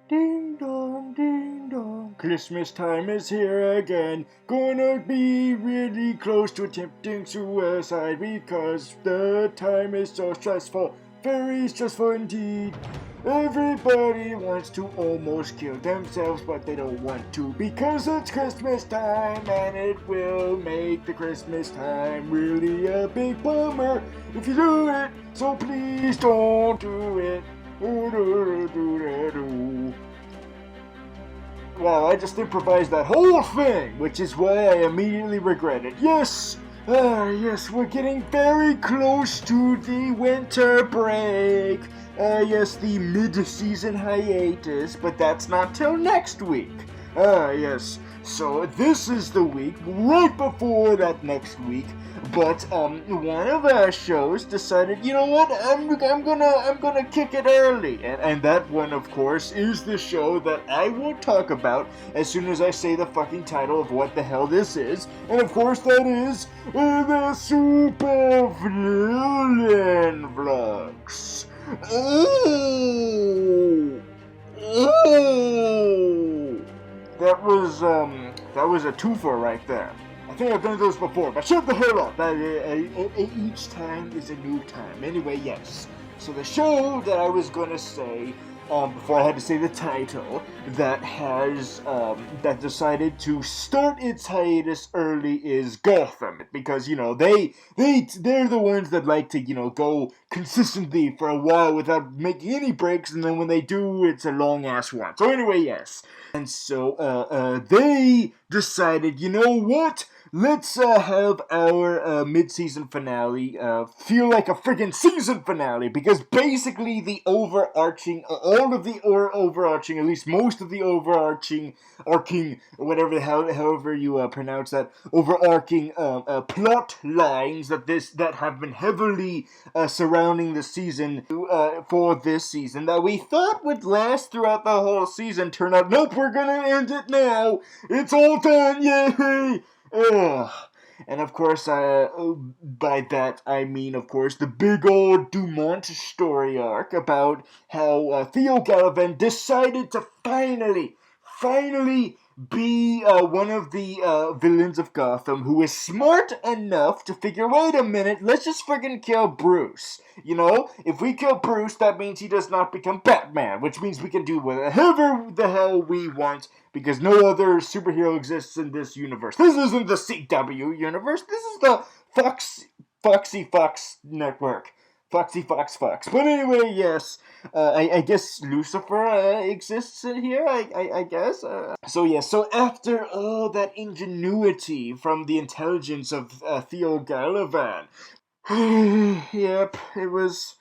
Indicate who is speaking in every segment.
Speaker 1: Ding dong, Christmas time is here again. Gonna be really close to attempting suicide because the time is so stressful. Very stressful indeed. Everybody wants to almost kill themselves, but they don't want to because it's Christmas time and it will make the Christmas time really a big bummer if you do it. So please don't do it. Wow, I just improvised that whole thing, which is why I immediately regret it. Yes! Yes, we're getting very close to the winter break. Yes, the mid-season hiatus, but that's not till next week. Yes. So this is the week right before that next week. But one of our shows decided, you know what? I'm gonna kick it early, and that one, of course, is the show that I will talk about as soon as I say the fucking title of what the hell this is, and of course that is the Super Vlillain vlogs. Oh, oh, that was a twofer right there. I think I've done those before, but shut the hell up! Each time is a new time. Anyway, yes. So the show that I was gonna say, before I had to say the title, that that decided to start its hiatus early is Gotham, because they're the ones that like to go consistently for a while without making any breaks, and then when they do, it's a long ass one. So anyway, yes. And so they decided, you know what? Let's have our mid-season finale feel like a friggin' season finale, because basically the overarching, overarching, at least most of the overarching, whatever the hell, however you pronounce that, overarching plot lines that have been heavily surrounding the season for this season that we thought would last throughout the whole season turn out, nope, we're gonna end it now. It's all done, yay! Ugh. And of course, by that I mean, of course, the big old Dumont story arc about how Theo Gallivan decided to finally be one of the villains of Gotham who is smart enough to figure, wait a minute, let's just friggin' kill Bruce. If we kill Bruce, that means he does not become Batman, which means we can do whatever the hell we want, because no other superhero exists in this universe. This isn't the CW universe, this is the Foxy Fox network. Foxy Fox Fox. But anyway, yes, I guess Lucifer exists in here, I guess. So after all that ingenuity from the intelligence of Theo Gallivan, yep, it was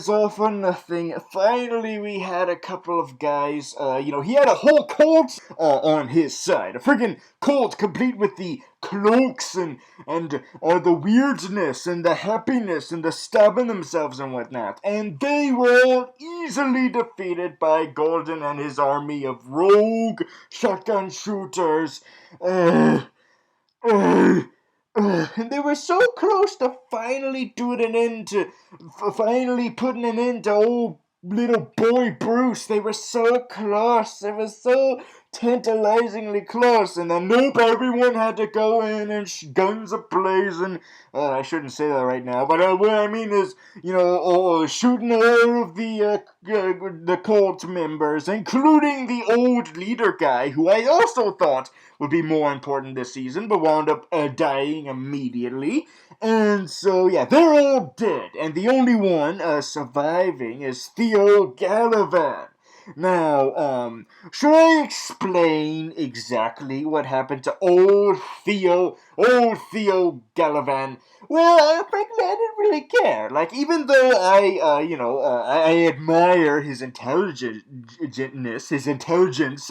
Speaker 1: all for nothing. Finally, we had a couple of guys, he had a whole cult on his side. A friggin' cult complete with the cloaks and the weirdness and the happiness and the stabbing themselves and whatnot. And they were all easily defeated by Golden and his army of rogue shotgun shooters. And they were so close to finally putting an end to old little boy Bruce. They were so close. They were so tantalizingly close. And then nope, everyone had to go in and guns a-blazing. I shouldn't say that right now, but what I mean is, shooting all of the cult members, including the old leader guy, who I also thought would be more important this season, but wound up dying immediately. And so, yeah, they're all dead. And the only one surviving is Theo Gallivan. Now, should I explain exactly what happened to old Theo Gallivan? Well, frankly, I didn't really care. Like, even though I admire his intelligence,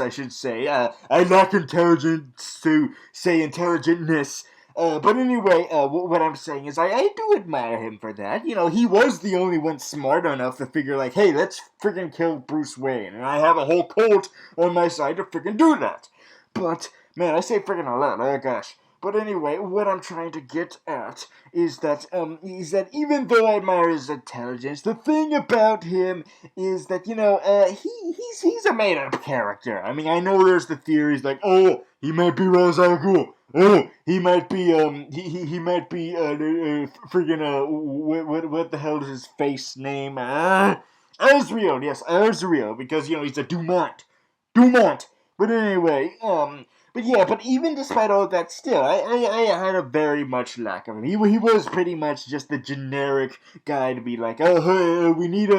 Speaker 1: I should say. I lack intelligence to say intelligentness. But anyway, what I'm saying is I do admire him for that. He was the only one smart enough to figure, like, hey, let's freaking kill Bruce Wayne. And I have a whole cult on my side to freaking do that. But, man, I say freaking a lot. Oh, gosh. But anyway, what I'm trying to get at is that even though I admire his intelligence, the thing about him is that he's a made up character. I mean, I know there's the theories like, oh, he might be Ra's al Ghul. Oh, he might be he might be friggin' what the hell is his face name? Azrael, yes, Azrael, because he's a Dumont. But anyway, but even despite all that, still, I had a very much lack of him. He was pretty much just the generic guy to be like, oh, hey, we need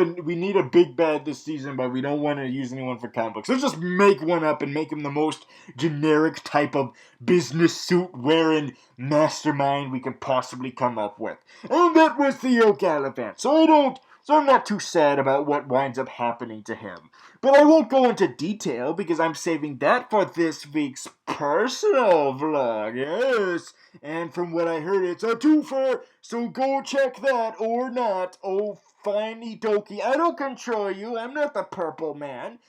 Speaker 1: a big bad this season, but we don't want to use anyone for comic books. Let's just make one up and make him the most generic type of business suit wearing mastermind we could possibly come up with. And that was Theo Gallivant. So I'm not too sad about what winds up happening to him. But I won't go into detail because I'm saving that for this week's personal vlog, yes. And from what I heard, it's a twofer, so go check that or not. Oh, finey dokey, I don't control you. I'm not the purple man.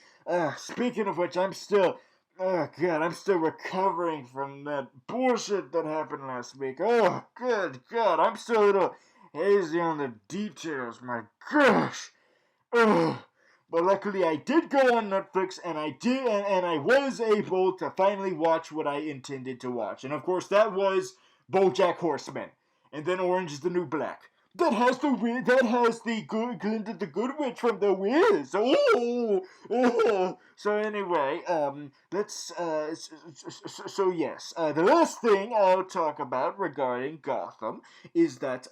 Speaker 1: Speaking of which, I'm still recovering from that bullshit that happened last week. Oh, good God, I'm still a little hazy on the details, my gosh. Ugh. But luckily I did go on Netflix and I was able to finally watch what I intended to watch. And of course that was BoJack Horseman. And then Orange is the New Black. That has the Glinda the Good Witch from The Wiz. Oh. So anyway, let's yes. The last thing I'll talk about regarding Gotham is that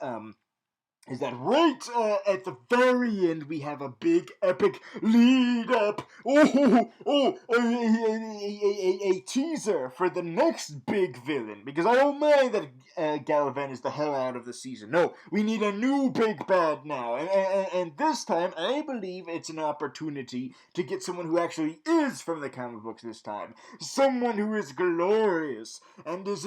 Speaker 1: right at the very end we have a big epic lead up. A teaser for the next big villain. Because I don't mind that Gallivant is the hell out of the season. No, we need a new big bad now. And this time, I believe it's an opportunity to get someone who actually is from the comic books this time. Someone who is glorious and is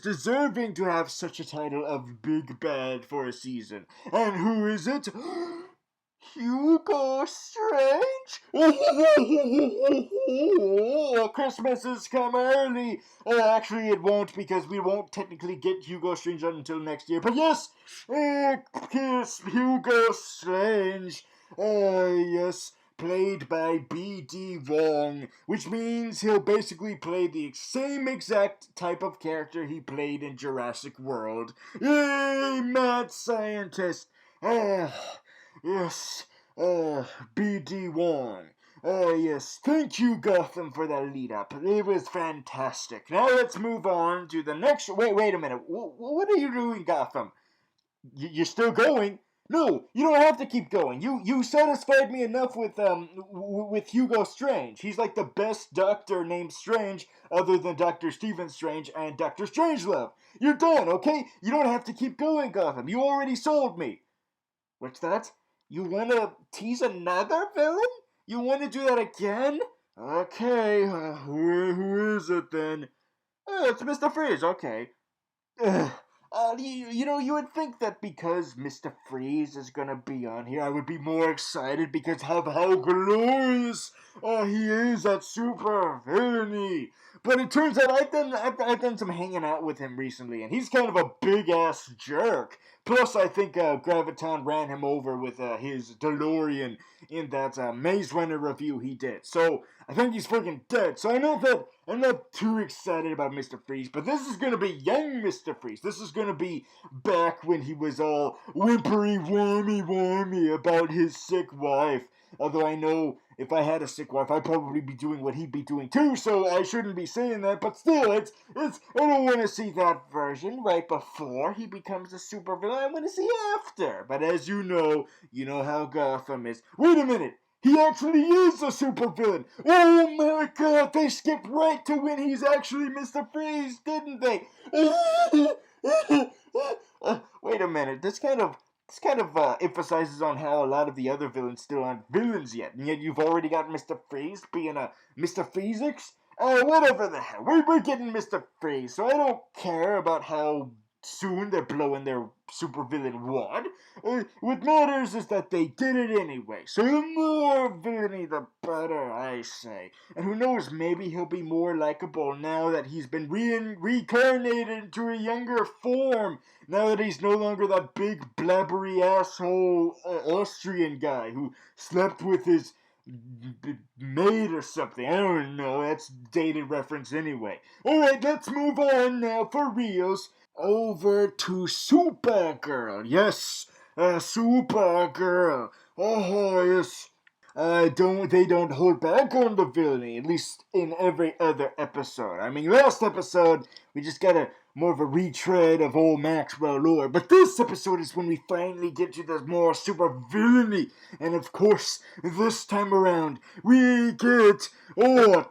Speaker 1: deserving to have such a title of big bad for a season. And who is it? Hugo Strange? Christmas has come early. Actually, it won't because we won't technically get Hugo Strange until next year. But yes, Hugo Strange. Yes. Played by B.D. Wong, which means he'll basically play the same exact type of character he played in Jurassic World. Yay, mad scientist! Yes, B.D. Wong. Yes, thank you, Gotham, for that lead-up. It was fantastic. Now let's move on to the next... Wait a minute. What are you doing, Gotham? You're still going? No, you don't have to keep going. You satisfied me enough with Hugo Strange. He's like the best doctor named Strange other than Dr. Stephen Strange and Dr. Strangelove. You're done, okay? You don't have to keep going, Gotham. You already sold me. What's that? You want to tease another villain? You want to do that again? Okay, who is it then? It's Mr. Freeze, okay. You would think that because Mr. Freeze is gonna be on here, I would be more excited because of how glorious he is at super villainy. But it turns out I've done some hanging out with him recently, and he's kind of a big ass jerk. Plus, I think Graviton ran him over with his DeLorean in that Maze Runner review he did. So I think he's freaking dead. So I'm not too excited about Mr. Freeze, but this is gonna be young Mr. Freeze. This is gonna be back when he was all whimpery, wormy about his sick wife. Although I know if I had a sick wife, I'd probably be doing what he'd be doing too, so I shouldn't be saying that. But still, I don't want to see that version right before he becomes a supervillain. I want to see after. But as you know how Gotham is. Wait a minute. He actually is a supervillain. Oh my God! They skipped right to when he's actually Mr. Freeze, didn't they? Wait a minute. This kind of emphasizes on how a lot of the other villains still aren't villains yet, and yet you've already got Mr. Freeze being a Mr. Freezix? Whatever the hell. We're getting Mr. Freeze, so I don't care about how soon they're blowing their supervillain wad. What matters is that they did it anyway. So the more villainy, the better, I say. And who knows, maybe he'll be more likable now that he's been reincarnated into a younger form. Now that he's no longer that big blabbery asshole Austrian guy who slept with his maid or something. I don't know. That's dated reference anyway. Alright, let's move on now for reals. Over to Supergirl. Yes, Supergirl. Oh, yes. They don't hold back on the villainy, at least in every other episode. I mean, last episode, we just got a more of a retread of old Maxwell lore, but this episode is when we finally get to the more super villainy, and of course, this time around, we get,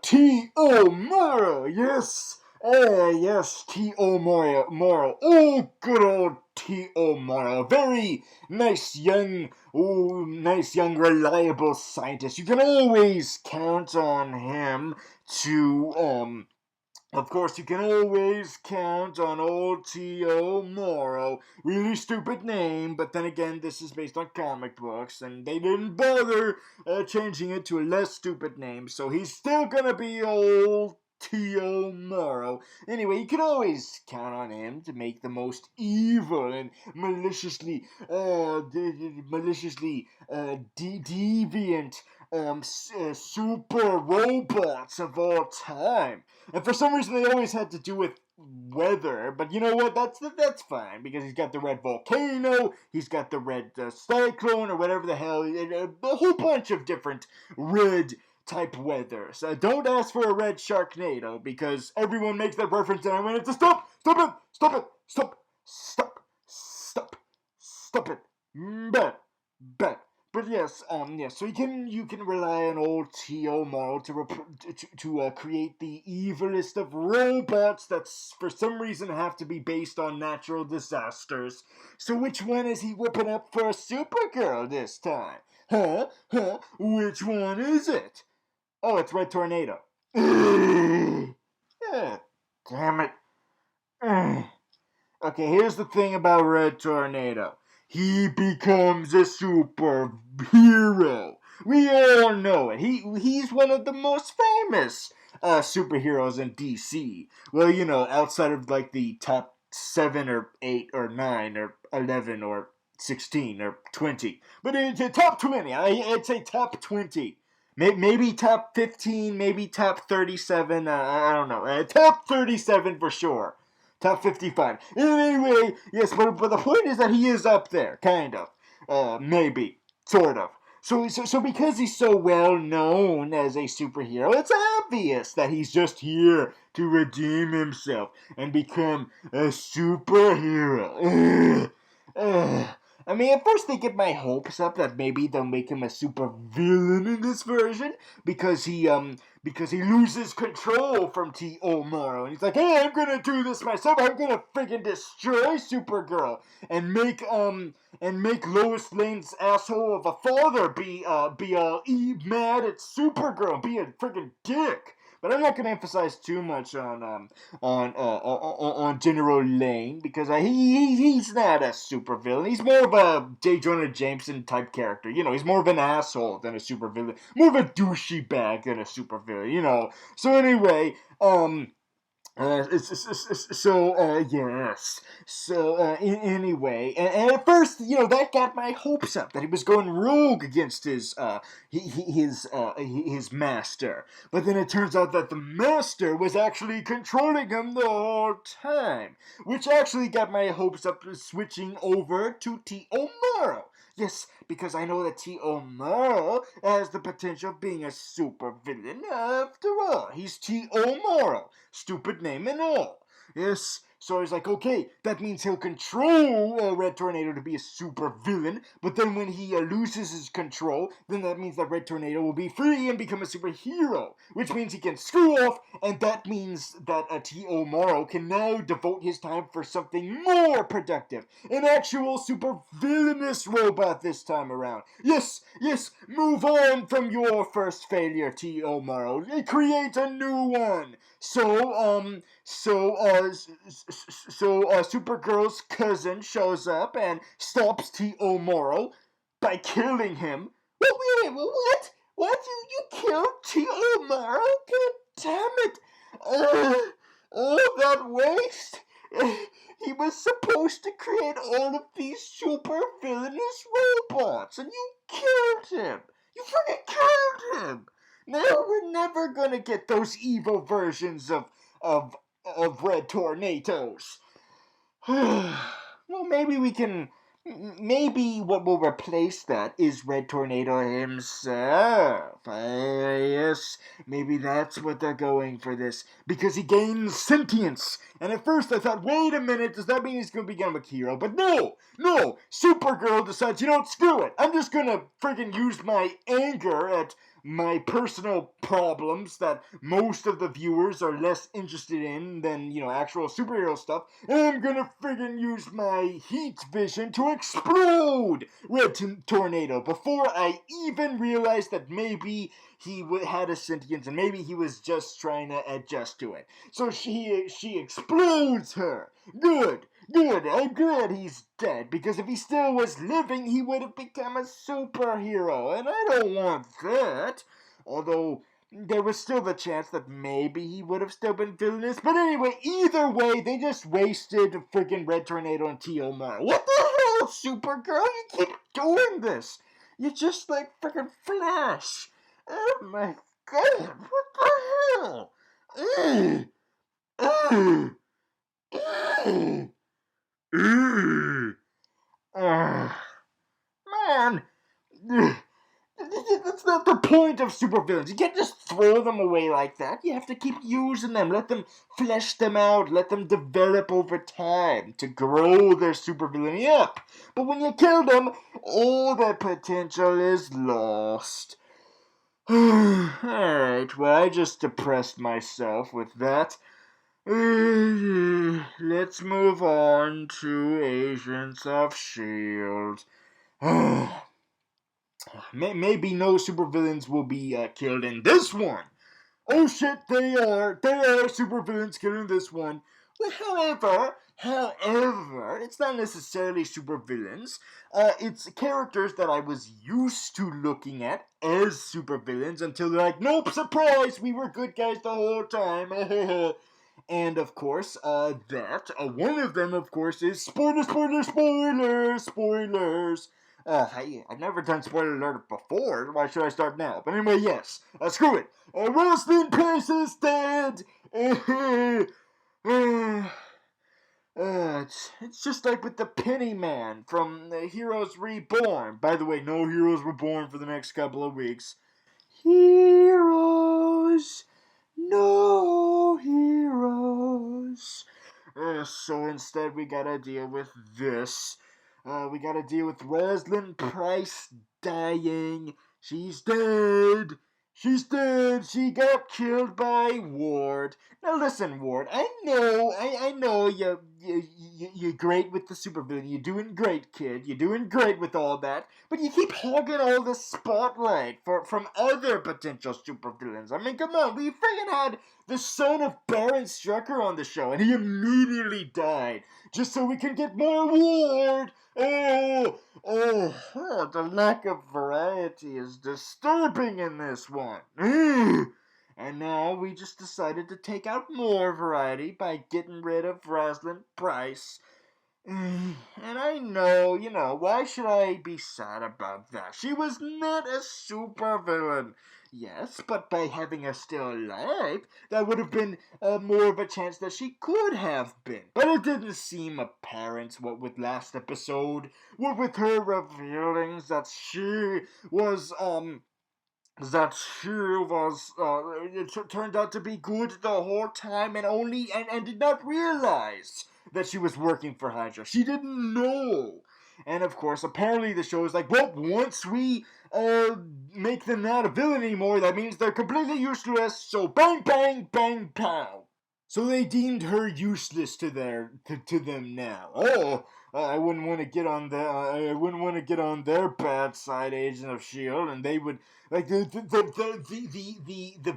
Speaker 1: T.O. Morrow, yes! Yes, T.O. Morrow. Oh, good old T.O. Morrow. Very nice young, reliable scientist. You can always count on him to, of course, you can always count on old T.O. Morrow. Really stupid name, but then again, this is based on comic books, and they didn't bother changing it to a less stupid name, so he's still gonna be old T.O. Morrow. Anyway, you can always count on him to make the most evil and maliciously deviant super robots of all time. And for some reason, they always had to do with weather. But you know what? That's fine because he's got the red volcano, he's got the red cyclone, or whatever the hell, a whole bunch of different red type weather. So don't ask for a red Sharknado because everyone makes that reference and I wanted to stop it. But yes, so you can rely on old T.O. Morrow to create the evilest of robots that for some reason have to be based on natural disasters. So which one is he whipping up for Supergirl this time? Which one is it? Oh, it's Red Tornado. Yeah, damn it. Okay, here's the thing about Red Tornado. He becomes a superhero. We all know it. He's one of the most famous superheroes in DC. Well, you know, outside of like the top 7 or 8 or 9 or 11 or 16 or 20. But it's a top 20. I'd say top 20. Maybe top 15, maybe top 37, I don't know. Top 37 for sure. Top 55. Anyway, yes, but the point is that he is up there, kind of. Maybe. Sort of. So because he's so well known as a superhero, it's obvious that he's just here to redeem himself and become a superhero. I mean, at first they get my hopes up that maybe they'll make him a super villain in this version because he loses control from T.O. Morrow and he's like, hey, I'm gonna do this myself. I'm gonna friggin' destroy Supergirl and make Lois Lane's asshole of a father be all mad at Supergirl, be a friggin' dick. But I'm not going to emphasize too much on General Lane because he's not a supervillain. He's more of a J. Jonah Jameson type character. You know, he's more of an asshole than a supervillain. More of a douchey bag than a supervillain. You know. So anyway, yes. So, anyway, and at first, you know, that got my hopes up that he was going rogue against his master. But then it turns out that the master was actually controlling him the whole time, which actually got my hopes up switching over to T.O. Morrow. Yes, because I know that T.O. Morrow has the potential of being a super villain after all. He's T.O. Morrow. Stupid name and all. Yes, so he's like, okay, that means he'll control Red Tornado to be a super villain, but then when he loses his control, then that means that Red Tornado will be free and become a superhero, which means he can screw off, and that means that T.O. Morrow can now devote his time for something more productive, an actual super villainous robot this time around. Yes, move on from your first failure, T.O. Morrow. Create a new one. So Supergirl's cousin shows up and stops T.O. Morrow by killing him. Wait, what? What? You killed T.O. Morrow? God damn it! All that waste? He was supposed to create all of these super villainous robots, and you killed him! You freaking killed him! Now we're never gonna get those evil versions of Red Tornadoes. Well, maybe we can. Maybe what will replace that is Red Tornado himself. Yes, maybe that's what they're going for this. Because he gains sentience. And at first I thought, wait a minute, does that mean he's going to become a hero? But no! Supergirl decides, screw it. I'm just going to freaking use my anger at my personal problems that most of the viewers are less interested in than, actual superhero stuff. And I'm gonna friggin' use my heat vision to explode Red Tornado before I even realized that maybe he had a sentience and maybe he was just trying to adjust to it. So she explodes her. Good. I'm glad he's dead, because if he still was living, he would have become a superhero, and I don't want that. Although, there was still the chance that maybe he would have still been villainous. But anyway, either way, they just wasted freaking Red Tornado and T.O. Morrow. What the hell, Supergirl? You keep doing this. You're just like freaking Flash. Oh my god, what the hell? Ugh. Ugh. Ugh. Man, that's not the point of supervillains. You can't just throw them away like that. You have to keep using them. Let them flesh them out. Let them develop over time to grow their supervillainy up. But when you kill them, all their potential is lost. Alright, well, I just depressed myself with that. Let's move on to Agents of S.H.I.E.L.D. Maybe no supervillains will be killed in this one. Oh shit, they are supervillains killed in this one. Well, however, it's not necessarily supervillains. It's characters that I was used to looking at as supervillains until they're like, nope, surprise, we were good guys the whole time. And of course, one of them, of course, is spoilers. I've never done spoiler alert before. Why should I start now? But anyway, yes. Screw it. Rosalind Price is dead. It's just like with the Penny Man from Heroes Reborn. By the way, no Heroes Reborn for the next couple of weeks. Heroes. No heroes. So instead, we gotta deal with this. We gotta deal with Rosalind Price dying. She's dead. She got killed by Ward. Now listen, Ward. I know you're great with the supervillain. You're doing great, kid. You're doing great with all that. But you keep hogging all the spotlight from other potential supervillains. I mean, come on. We friggin' had the son of Baron Strucker on the show, and he immediately died just so we can get more Ward. The lack of variety is disturbing in this one. And now we just decided to take out more variety by getting rid of Rosalind Price. And I know, why should I be sad about that? She was not a supervillain. Yes, but by having her still alive, that would have been more of a chance that she could have been. But it didn't seem apparent what with last episode, what with her revealing that she was, it turned out to be good the whole time and did not realize that she was working for Hydra. She didn't know. And of course, apparently the show is like, well, once we make them not a villain anymore, that means they're completely useless, so bang, bang, bang, pow. So they deemed her useless to them now. I wouldn't want to get on their bad side, Agent of S.H.I.E.L.D., and they would like the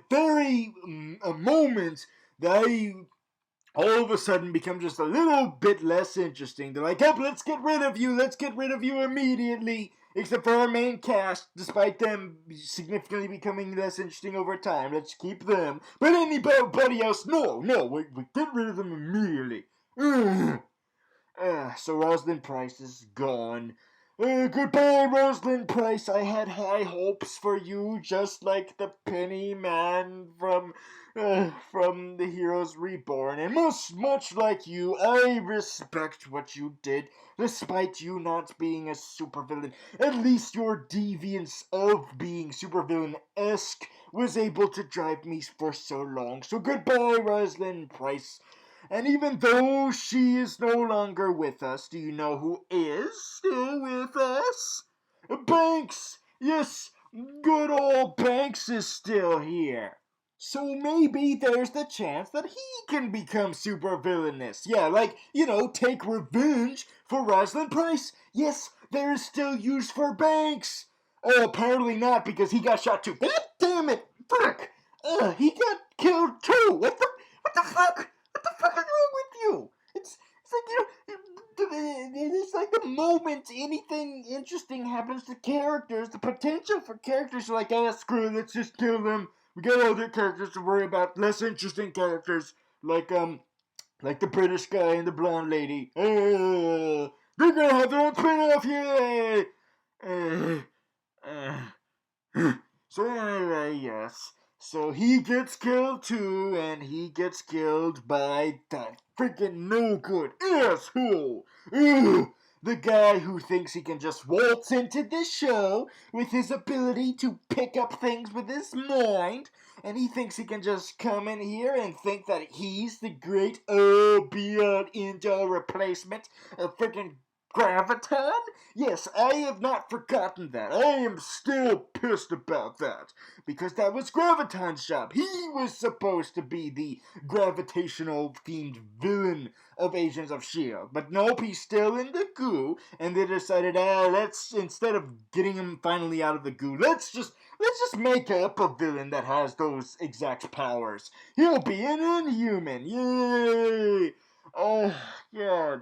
Speaker 1: very moment that I all of a sudden become just a little bit less interesting. They're like, yep, let's get rid of you immediately. Except for our main cast, despite them significantly becoming less interesting over time. Let's keep them. But anybody else, no, we get rid of them immediately. So Rosalind Price is gone. Goodbye, Rosalind Price. I had high hopes for you, just like the Penny Man from The Heroes Reborn. And much like you, I respect what you did, despite you not being a supervillain. At least your deviance of being supervillain-esque was able to drive me for so long. So goodbye, Rosalind Price. And even though she is no longer with us, do you know who is still with us? Banks! Yes, good old Banks is still here. So maybe there's the chance that he can become super villainous. Yeah, like, take revenge for Rosalind Price. Yes, there is still use for Banks. Oh, apparently not, because he got shot too. God damn it! Fuck! He got killed too! What the fuck? What the fuck is wrong with you? It's like, it's like the moment anything interesting happens to characters, the potential for characters are like, screw it, let's just kill them. We got other characters to worry about, less interesting characters, like the British guy and the blonde lady. They're gonna have their own spin-off, yay! So anyway, yes. So he gets killed too, and he gets killed by that freaking no good asshole. Ooh, the guy who thinks he can just waltz into this show with his ability to pick up things with his mind, and he thinks he can just come in here and think that he's the great beyond end-all replacement of freaking Graviton? Yes, I have not forgotten that. I am still pissed about that. Because that was Graviton's job. He was supposed to be the gravitational-themed villain of Agents of S.H.I.E.L.D. But nope, he's still in the goo. And they decided, let's, instead of getting him finally out of the goo, let's just make up a villain that has those exact powers. He'll be an Inhuman. Yay! Oh, God.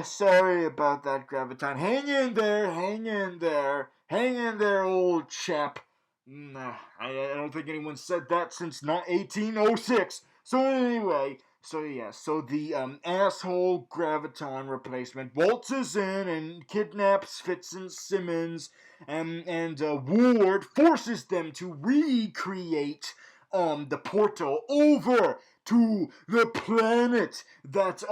Speaker 1: Sorry about that, Graviton. Hang in there, old chap. I don't think anyone said that since not 1806. So anyway, so the asshole Graviton replacement waltzes in and kidnaps Fitz and Simmons, and Ward forces them to recreate the portal over to the planet that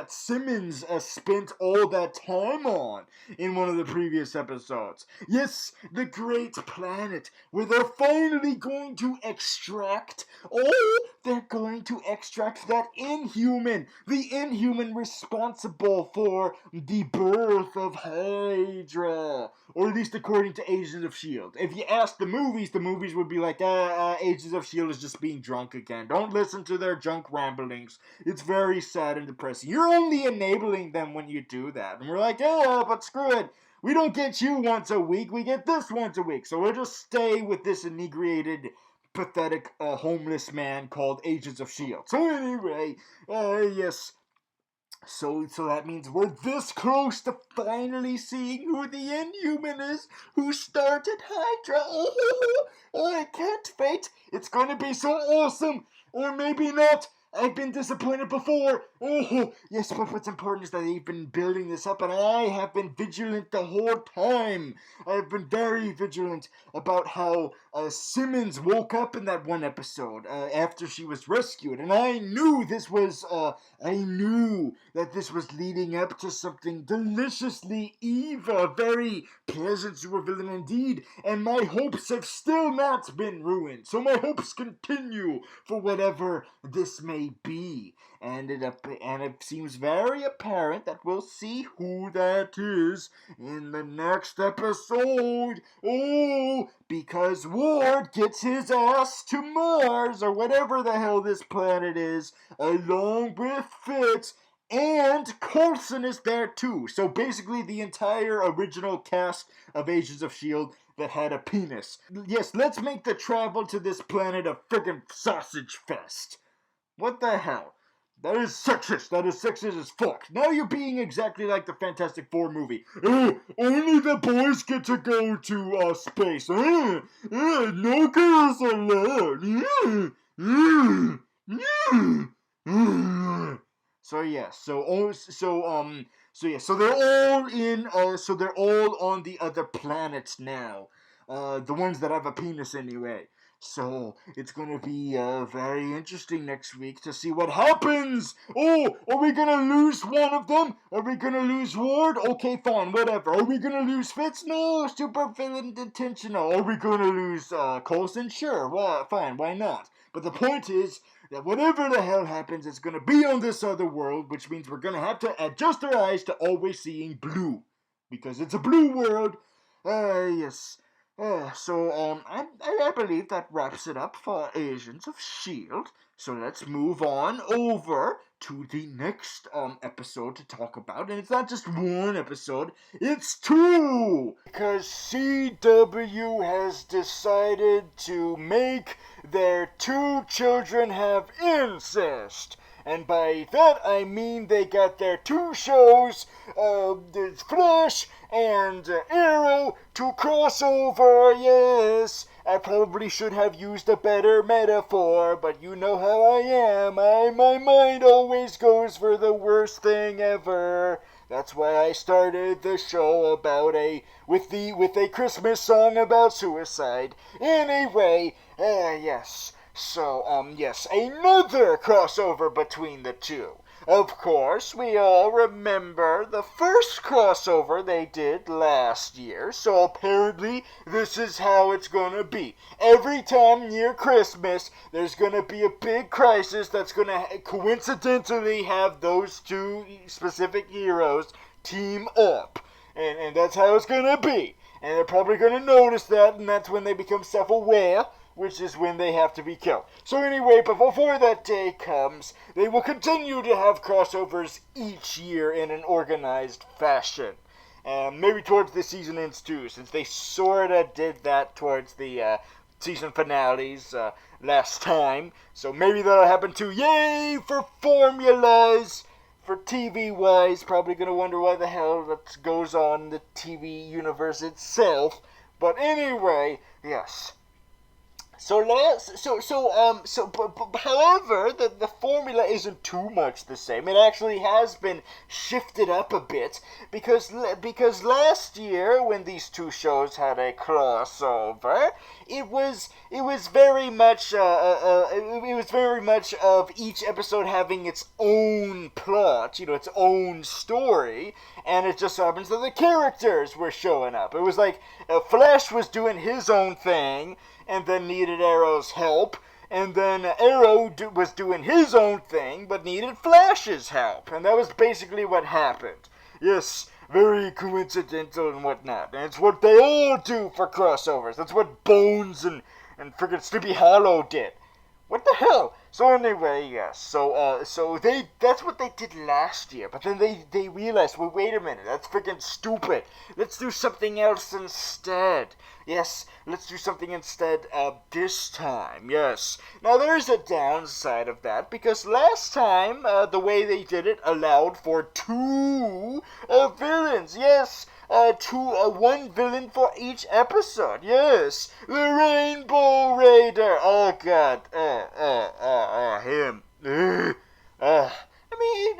Speaker 1: Simmons spent all that time on in one of the previous episodes. Yes, the great planet where they're finally going to extract that Inhuman, the Inhuman responsible for the birth of Hydra, or at least according to Agents of S.H.I.E.L.D. If you ask the movies would be like, Agents of S.H.I.E.L.D. is just being drunk again. Don't listen to their junk ramblings. It's very sad and depressing. You're only enabling them when you do that. And we're like, but screw it. We don't get you once a week. We get this once a week. So we'll just stay with this inebriated, pathetic, homeless man called Agents of S.H.I.E.L.D. So anyway, yes. So that means we're this close to finally seeing who the Inhuman is who started Hydra. I can't wait. It's going to be so awesome. Or maybe not. I've been disappointed before. Yes, but what's important is that they've been building this up, and I have been vigilant the whole time. I've been very vigilant about how Simmons woke up in that one episode after she was rescued, and I knew that this was leading up to something deliciously evil, very pleasant supervillain indeed, and my hopes have still not been ruined. So my hopes continue for whatever this may be, and it seems very apparent that we'll see who that is in the next episode. Because Ward gets his ass to Mars, or whatever the hell this planet is, along with Fitz And Coulson is there too. So basically the entire original cast of Agents of S.H.I.E.L.D. that had a penis. Yes, let's make the travel to this planet a friggin' sausage fest. What the hell? That is sexist. That is sexist as fuck. Now you're being exactly like the Fantastic Four movie. Only the boys get to go to space. No girls allowed. So yeah, so they're all in. So they're all on the other planets now. The ones that have a penis anyway. So it's gonna be very interesting next week to see what happens. Oh, are we gonna lose one of them? Are we gonna lose Ward? Okay, fine, whatever. Are we gonna lose Fitz? No, super villain intentional. Are we gonna lose Coulson? Sure, well, fine, why not? But the point is that whatever the hell happens, it's gonna be on this other world, which means we're gonna have to adjust our eyes to always seeing blue, because it's a blue world. Yes. I believe that wraps it up for Agents of S.H.I.E.L.D. So let's move on over to the next episode to talk about. And it's not just one episode, it's two! Because CW has decided to make their two children have incest. And by that I mean they got their two shows, Flash and Arrow, to cross over, yes. I probably should have used a better metaphor, but you know how I am. My mind always goes for the worst thing ever. That's why I started the show with a Christmas song about suicide. Anyway, yes. So, yes, another crossover between the two. Of course, we all remember the first crossover they did last year, so apparently this is how it's gonna be. Every time near Christmas, there's gonna be a big crisis that's gonna coincidentally have those two specific heroes team up. And that's how it's gonna be. And they're probably gonna notice that, and that's when they become self-aware, which is when they have to be killed. So anyway, but before that day comes, they will continue to have crossovers each year in an organized fashion. Maybe towards the season ends too, since they sorta did that towards the season finales last time. So maybe that'll happen too. Yay for formulas! For TV-wise, probably gonna wonder why the hell that goes on in the TV universe itself. But anyway, yes. However, the formula isn't too much the same. It actually has been shifted up a bit because last year when these two shows had a crossover, it was very much of each episode having its own plot, its own story, and it just happens that the characters were showing up. It was like Flash was doing his own thing, and then needed Arrow's help, and then Arrow was doing his own thing, but needed Flash's help, and that was basically what happened. Yes, very coincidental and whatnot, and it's what they all do for crossovers. That's what Bones and friggin' Sleepy Hollow did. What the hell? So anyway, yes. That's what they did last year. But then they realized, well, wait a minute, that's freaking stupid. Let's do something else instead. Yes, let's do something instead this time. Yes. Now there's a downside of that because last time the way they did it allowed for two villains. Yes. One villain for each episode. Yes, the Rainbow Raider. Oh God, him. I mean,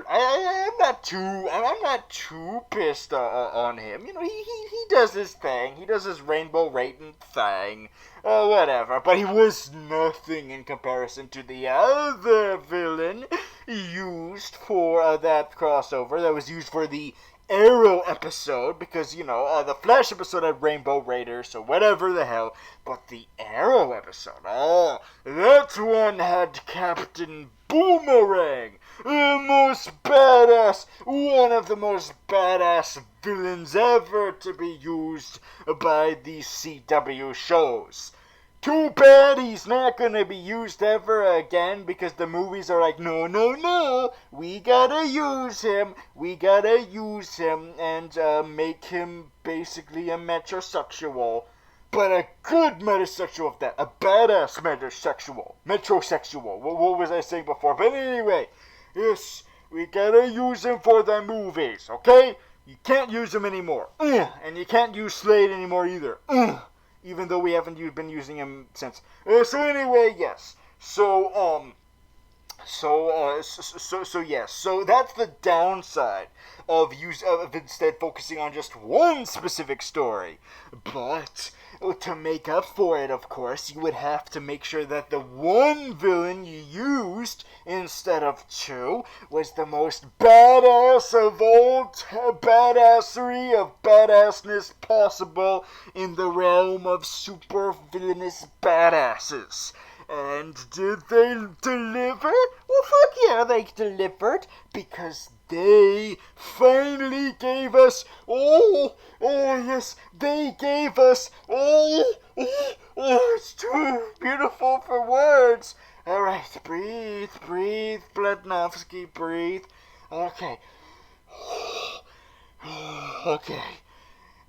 Speaker 1: I'm not too pissed on him. He does his thing. He does his Rainbow Raiden thing. Whatever. But he was nothing in comparison to the other villain used for that crossover. That was used for the Arrow episode, because, the Flash episode had Rainbow Raider, so whatever the hell, but the Arrow episode, that one had Captain Boomerang, one of the most badass villains ever to be used by these CW shows. Too bad he's not gonna be used ever again because the movies are like, no, no, no, we gotta use him and make him basically a metrosexual. But a good metrosexual of that, a badass metrosexual. What was I saying before? But anyway, yes, we gotta use him for the movies, okay? You can't use him anymore. And you can't use Slade anymore either. Even though we haven't been using him since. So anyway, yes. So yes. So that's the downside of instead focusing on just one specific story. But to make up for it, of course, you would have to make sure that the one villain you used instead of two was the most badass of all badassery of badassness possible in the realm of super villainous badasses. And did they deliver? Well, fuck yeah, they delivered, because they finally gave us, yes, they gave us, it's too beautiful for words. Alright, breathe, Bloodnofsky, breathe. Okay. Okay.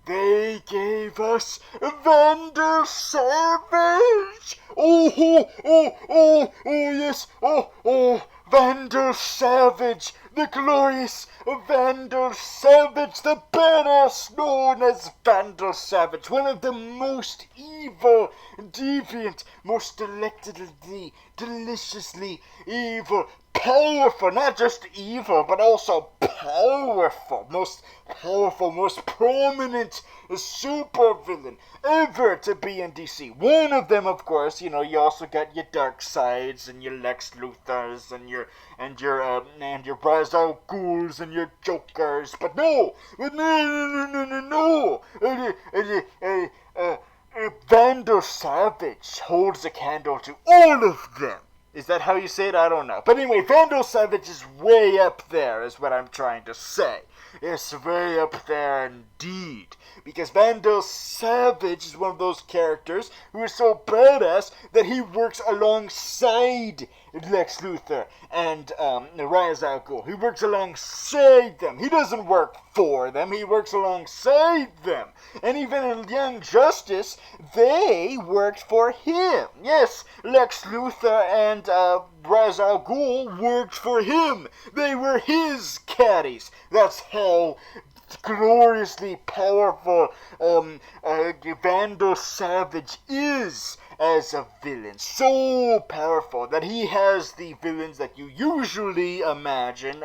Speaker 1: They gave us Vandal Savage! Yes! Vandal Savage! The glorious Vandal Savage! The badass known as Vandal Savage! One of the most evil, deviant, most deliciously evil, powerful, not just evil, but also powerful, most prominent supervillain ever to be in DC. One of them, of course, you also got your Darkseids and your Lex Luthors and your Ra's al Ghuls and your Jokers, but no, Vandal Savage holds a candle to all of them. Is that how you say it? I don't know. But anyway, Vandal Savage is way up there, is what I'm trying to say. It's way up there indeed. Because Vandal Savage is one of those characters who is so badass that he works alongside Lex Luthor and Ra's al Ghul. He works alongside them. He doesn't work for them. He works alongside them. And even in Young Justice, they worked for him. Yes, Lex Luthor and Ra's al Ghul worked for him. They were his caddies. That's how gloriously powerful Vandal Savage is as a villain. So powerful that he has the villains that you usually imagine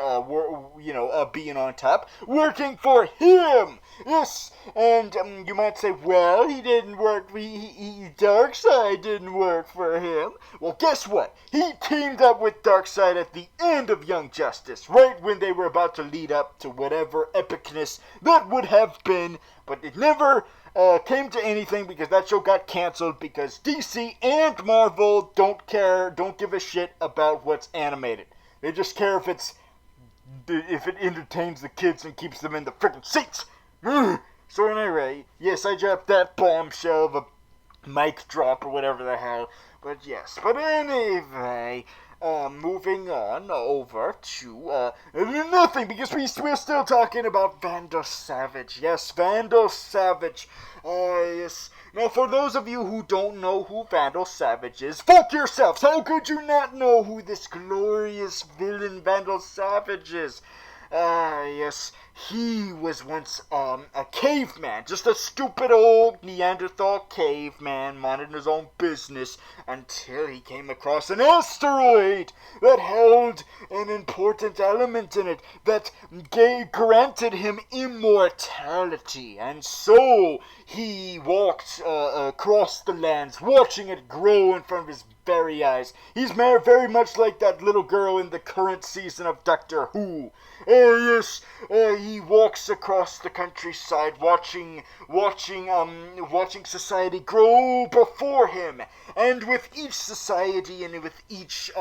Speaker 1: being on top, working for him. Yes, and you might say, well, he didn't work, Darkseid didn't work for him. Well, guess what? He teamed up with Darkseid at the end of Young Justice, right when they were about to lead up to whatever epicness that would have been, but it never came to anything because that show got canceled because DC and Marvel don't give a shit about what's animated. They just care if it entertains the kids and keeps them in the freaking seats. So anyway, yes, I dropped that bombshell of a mic drop or whatever the hell. But yes, but anyway, moving on over to nothing, because we're still talking about Vandal Savage. Yes, Vandal Savage. Yes. Now, for those of you who don't know who Vandal Savage is, fuck yourselves! How could you not know who this glorious villain Vandal Savage is? Yes, he was once a caveman, just a stupid old Neanderthal caveman minding his own business until he came across an asteroid that held an important element in it that granted him immortality, and so he walked across the lands watching it grow in front of his very eyes. He's very much like that little girl in the current season of Doctor Who. Yes, he walks across the countryside watching society grow before him. And with each society and with each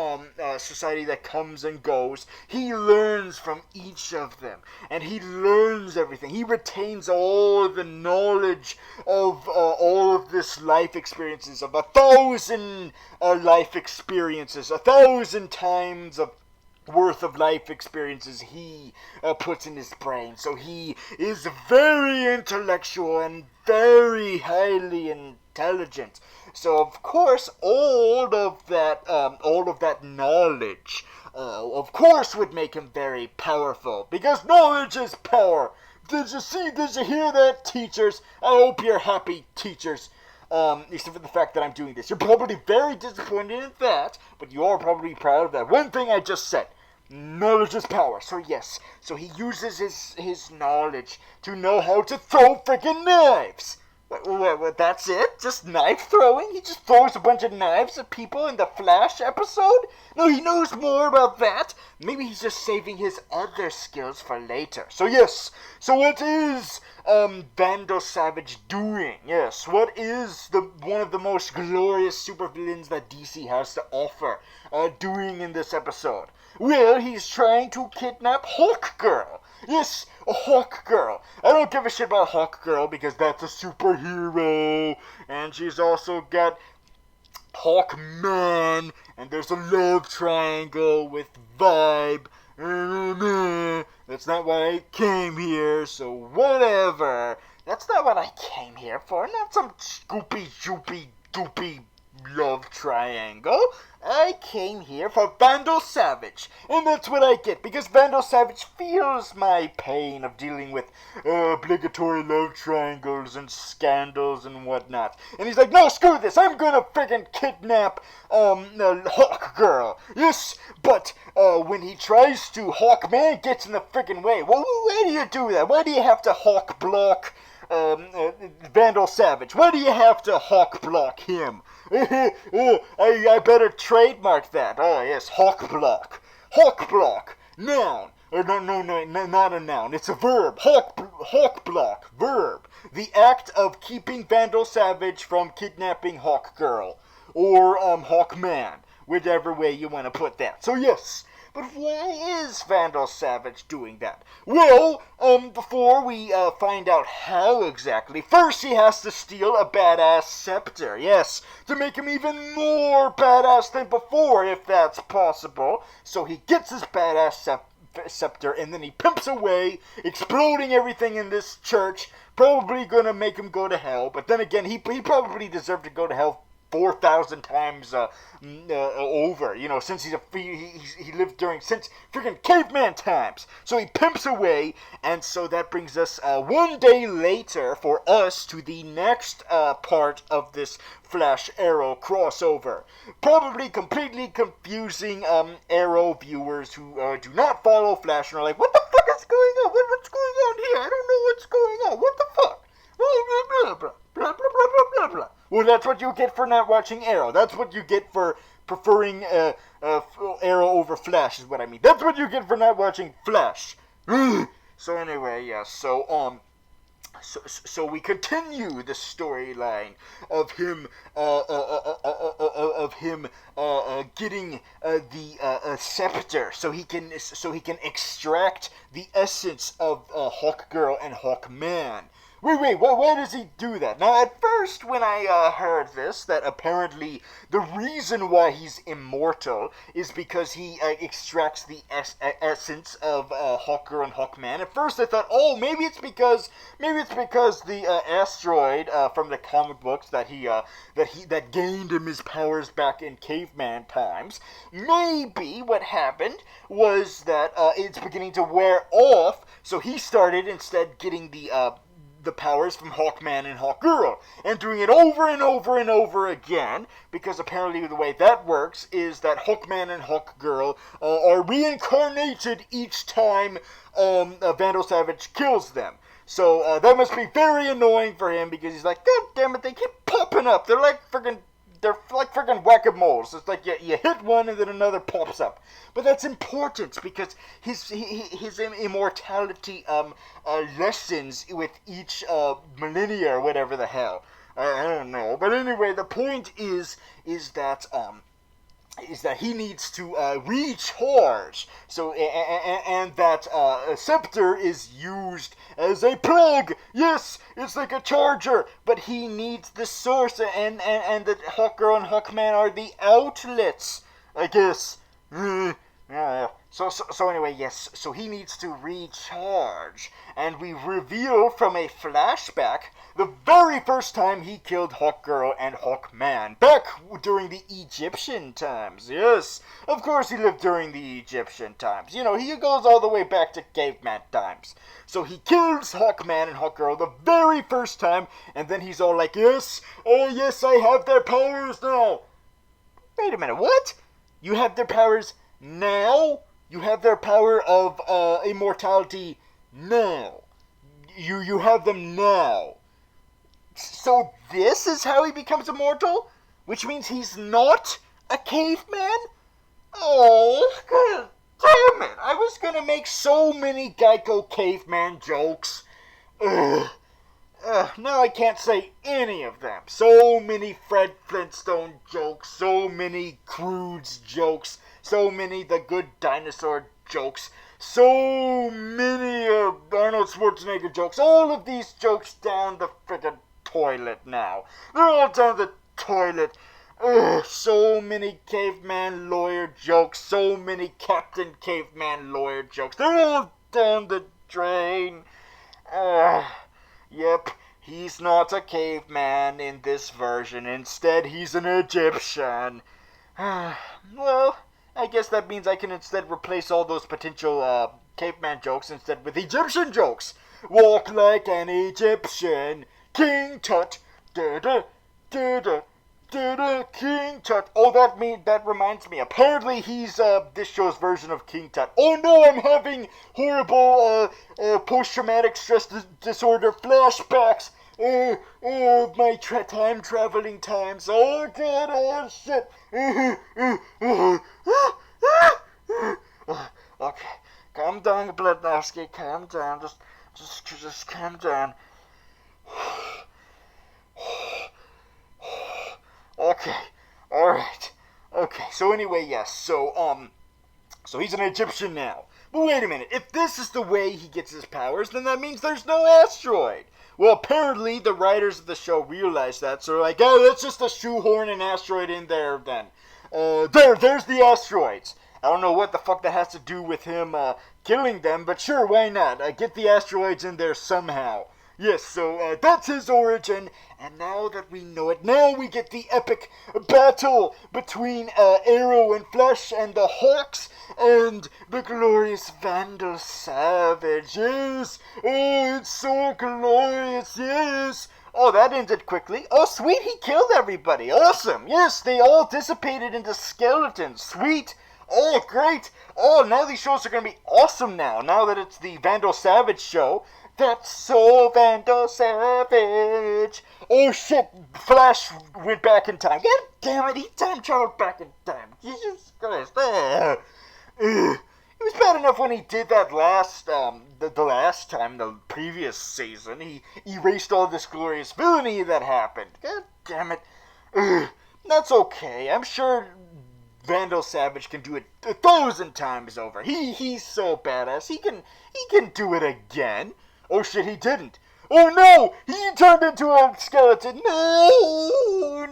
Speaker 1: society that comes and goes, he learns from each of them. And he learns everything. He retains all the knowledge knowledge of all of this life experiences, of 1,000 life experiences, 1,000 times of worth of life experiences he puts in his brain. So he is very intellectual and very highly intelligent. So of course all of that knowledge, of course, would make him very powerful, because knowledge is power. Did you hear that, teachers? I hope you're happy, teachers. Except for the fact that I'm doing this. You're probably very disappointed in that, but you are probably proud of that one thing I just said. Knowledge is power. So yes, so he uses his knowledge to know how to throw freaking knives. What, that's it? Just knife throwing? He just throws a bunch of knives at people in the Flash episode? No, he knows more about that. Maybe he's just saving his other skills for later. So yes, so what is Vandal Savage doing? Yes, what is one of the most glorious supervillains that DC has to offer doing in this episode? Well, he's trying to kidnap Hawkgirl. Yes, a Hawkgirl. I don't give a shit about Hawkgirl because that's a superhero. And she's also got Hawkman. And there's a love triangle with Vibe. That's not why I came here, so whatever. That's not what I came here for. Not some scoopy, joopy, doopy love triangle. I came here for Vandal Savage, and that's what I get, because Vandal Savage feels my pain of dealing with obligatory love triangles and scandals and whatnot. And he's like, no, screw this, I'm gonna friggin' kidnap Hawkgirl. Yes, but when he tries to, Hawkman gets in the friggin' way. Well, why do you do that? Why do you have to Hawk block Vandal Savage? Why do you have to Hawk block him? I better trademark that. Oh, yes, Hawk block. Hawk block. Noun. No, not a noun. It's a verb. Hawk block. Verb. The act of keeping Vandal Savage from kidnapping Hawkgirl. Or, Hawkman. Whichever way you want to put that. So, yes. But why is Vandal Savage doing that? Well, before we find out how exactly, first he has to steal a badass scepter, yes, to make him even more badass than before, if that's possible. So he gets his badass scepter, and then he pimps away, exploding everything in this church, probably gonna make him go to hell, but then again, he probably deserved to go to hell 4,000 times over, you know, since he lived since freaking caveman times. So he pimps away, and so that brings us one day later for us to the next part of this Flash Arrow crossover. Probably completely confusing Arrow viewers who do not follow Flash and are like, what the fuck is going on? What's going on here? I don't know what's going on. What the fuck? Blah, blah, blah, blah, blah, blah, blah, blah, blah. Well, that's what you get for not watching Arrow. That's what you get for preferring Arrow over Flash, is what I mean. That's what you get for not watching Flash. So anyway, yeah. So we continue the storyline of him getting the scepter, so he can extract the essence of Hawkgirl and Hawkman. Wait, why does he do that? Now, at first, when I heard this, that apparently the reason why he's immortal is because he extracts the essence of Hawkgirl and Hawkman. At first, I thought, oh, maybe it's because the asteroid from the comic books that gained him his powers back in caveman times. Maybe what happened was that it's beginning to wear off, so he started instead getting the powers from Hawkman and Hawkgirl, and doing it over and over and over again, because apparently the way that works is that Hawkman and Hawkgirl are reincarnated each time Vandal Savage kills them. So that must be very annoying for him, because he's like, God damn it, they keep popping up. They're like friggin' whack-a-moles. It's like you hit one and then another pops up. But that's important because his immortality lessens with each millennia or whatever the hell. I don't know. But anyway, the point is that is that he needs to recharge. So, and that scepter is used as a plug. Yes, it's like a charger, but he needs the source, and the Hawkgirl and Hawkman are the outlets, I guess. So anyway, yes, so he needs to recharge, and we reveal from a flashback the very first time he killed Hawkgirl and Hawkman, back during the Egyptian times. Yes, of course he lived during the Egyptian times. You know, he goes all the way back to caveman times. So he kills Hawkman and Hawkgirl the very first time, and then he's all like, yes, oh yes, I have their powers now. Wait a minute, what? You have their powers now? You have their power of immortality now. You have them now. So this is how he becomes immortal? Which means he's not a caveman? Oh, god damn it. I was gonna make so many Geico caveman jokes. Now I can't say any of them. So many Fred Flintstone jokes, so many Croods jokes, so many The Good Dinosaur jokes, so many Arnold Schwarzenegger jokes. All of these jokes down the frickin' toilet now. They're all down the toilet. So many caveman lawyer jokes, so many Captain Caveman lawyer jokes. They're all down the drain. Yep, he's not a caveman in this version. Instead, he's an Egyptian. Well, I guess that means I can instead replace all those potential caveman jokes instead with Egyptian jokes. Walk like an Egyptian. King Tut. Da-da, da-da, da-da, King Tut. Oh, that reminds me. Apparently he's this show's version of King Tut. Oh no, I'm having horrible post-traumatic stress disorder flashbacks. My time traveling times. Oh god, oh shit. Okay, calm down, Bloodnofsky. Calm down. Just calm down. Okay, alright. Okay, so anyway, yes, so he's an Egyptian now. But wait a minute, if this is the way he gets his powers, then that means there's no asteroid. Well, apparently the writers of the show realized that, so they're like, oh, let's just shoehorn an asteroid in there then. There's the asteroids. I don't know what the fuck that has to do with him killing them, but sure, why not? Get the asteroids in there somehow. Yes, so that's his origin, and now that we know it, now we get the epic battle between Arrow and Flash and the Hawks and the glorious Vandal Savage. Yes, oh, it's so glorious, yes. Oh, that ended quickly. Oh, sweet, he killed everybody. Awesome. Yes, they all dissipated into skeletons. Sweet. Oh, great. Oh, now these shows are going to be awesome now that it's the Vandal Savage show. That's so Vandal Savage. Oh shit, Flash went back in time. God damn it, he time traveled back in time. Jesus Christ. It was bad enough when he did that last, the last time, the previous season. He erased all this glorious villainy that happened. God damn it. That's okay. I'm sure Vandal Savage can do it 1,000 times over. He's so badass. He can do it again. Oh shit, he didn't. Oh no! He turned into a skeleton! No!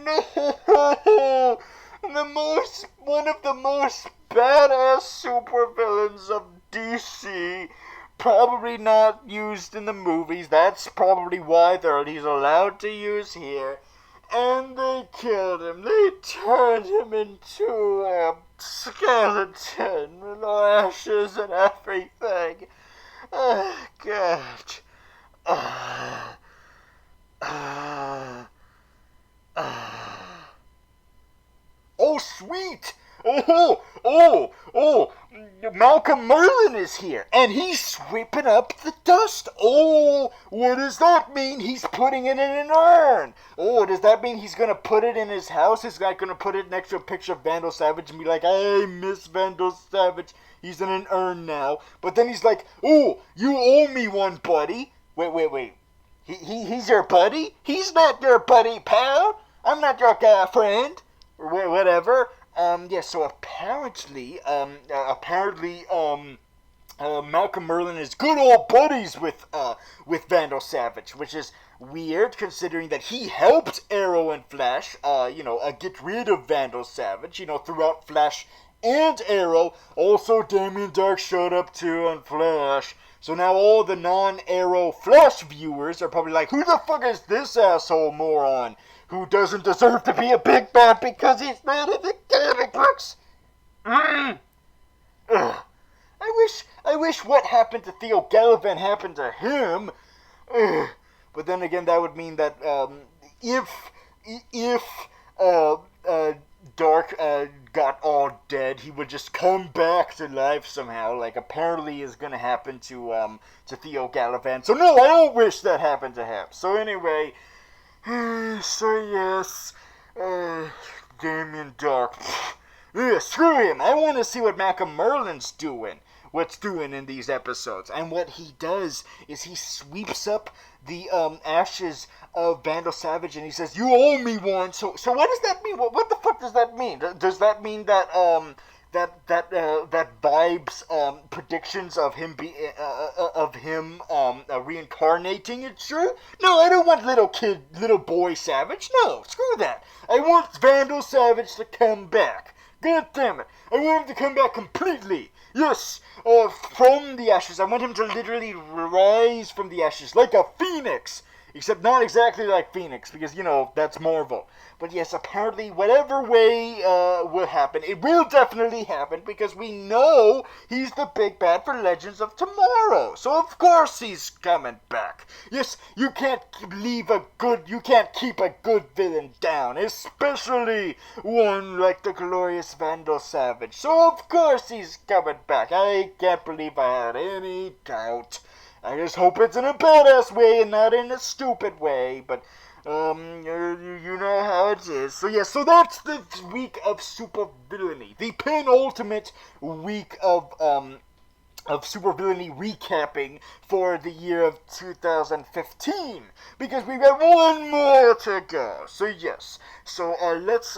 Speaker 1: One of the most badass supervillains of DC. Probably not used in the movies. That's probably why he's allowed to use here. And they killed him. They turned him into a skeleton with ashes and everything. Oh, God. Oh, sweet. Oh. Malcolm Merlin is here, and he's sweeping up the dust. Oh, what does that mean? He's putting it in an urn. Oh, does that mean he's going to put it in his house? He's not going to put it next to a picture of Vandal Savage and be like, I miss Vandal Savage. He's in an urn now. But then he's like, oh, you owe me one, buddy. Wait. He's your buddy? He's not your buddy, pal. I'm not your guy friend. Or whatever. So Malcolm Merlin is good old buddies with Vandal Savage, which is weird considering that he helped Arrow and Flash, get rid of Vandal Savage, throughout Flash and Arrow. Also, Damien Dark showed up too on Flash. So now all the non-Arrow Flash viewers are probably like, who the fuck is this asshole moron who doesn't deserve to be a big bad because he's not in the comic books? Ugh. I wish what happened to Theo Gallivant happened to him. Ugh. But then again, that would mean that if Dark got all dead, he would just come back to life somehow, like apparently is gonna happen to Theo Gallivant. So no, I don't wish that happened to him. So anyway, Damien Dark. Screw him. I want to see what Malcolm Merlin's doing. What's doing in these episodes. And what he does is he sweeps up the ashes of Vandal Savage and he says, you owe me one. So what does that mean? What the fuck does that mean? Does that mean that that Vibe's predictions of him reincarnating is true? No, I don't want little boy Savage. No, screw that. I want Vandal Savage to come back. God damn it. I want him to come back completely. Yes, from the ashes. I want him to literally rise from the ashes like a phoenix. Except not exactly like Phoenix, because, that's Marvel. But yes, apparently, whatever way will happen, it will definitely happen, because we know he's the big bad for Legends of Tomorrow. So of course he's coming back. Yes, you can't keep a good villain down, especially one like the glorious Vandal Savage. So of course he's coming back. I can't believe I had any doubt. I just hope it's in a badass way and not in a stupid way, but, you know how it is. So yeah, so that's the week of super villainy. The penultimate week of super villainy recapping for the year of 2015, because we've got one more to go. So yes, so let's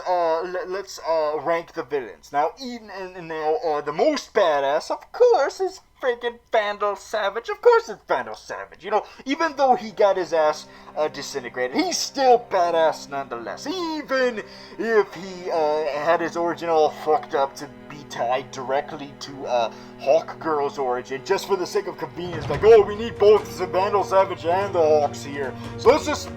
Speaker 1: rank the villains. Now, the most badass, of course, is freaking Vandal Savage. Of course it's Vandal Savage. Even though he got his ass disintegrated, he's still badass nonetheless. Even if he had his origin all fucked up to be tied directly to Hawk Girl's origin, just for the sake of convenience. Like, oh, we need both the Vandal Savage and the Hawks here, so let's just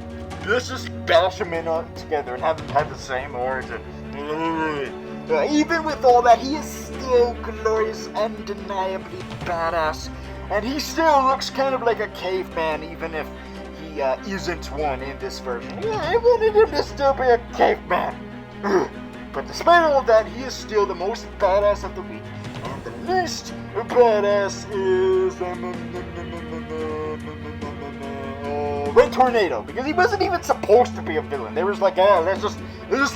Speaker 1: bash them in together and have them have the same origin. Even with all that, he is still glorious, undeniably badass, and he still looks kind of like a caveman, even if he isn't one in this version. Yeah, I wanted him to still be a caveman. But despite all that, he is still the most badass of the week, and the least badass is Red Tornado, because he wasn't even supposed to be a villain. They were just like, let's just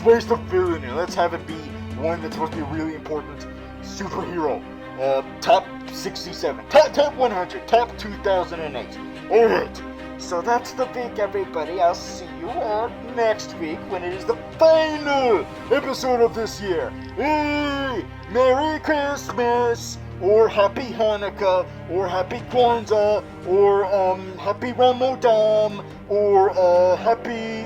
Speaker 1: waste a villain here. Let's have it be one that's supposed to be a really important superhero. Top 67, top 100, top 2008. Alright, so that's the week, everybody. I'll see you all next week when it is the final episode of this year. Hey, Merry Christmas, or Happy Hanukkah, or Happy Kwanzaa, or Happy Ramadan, or Happy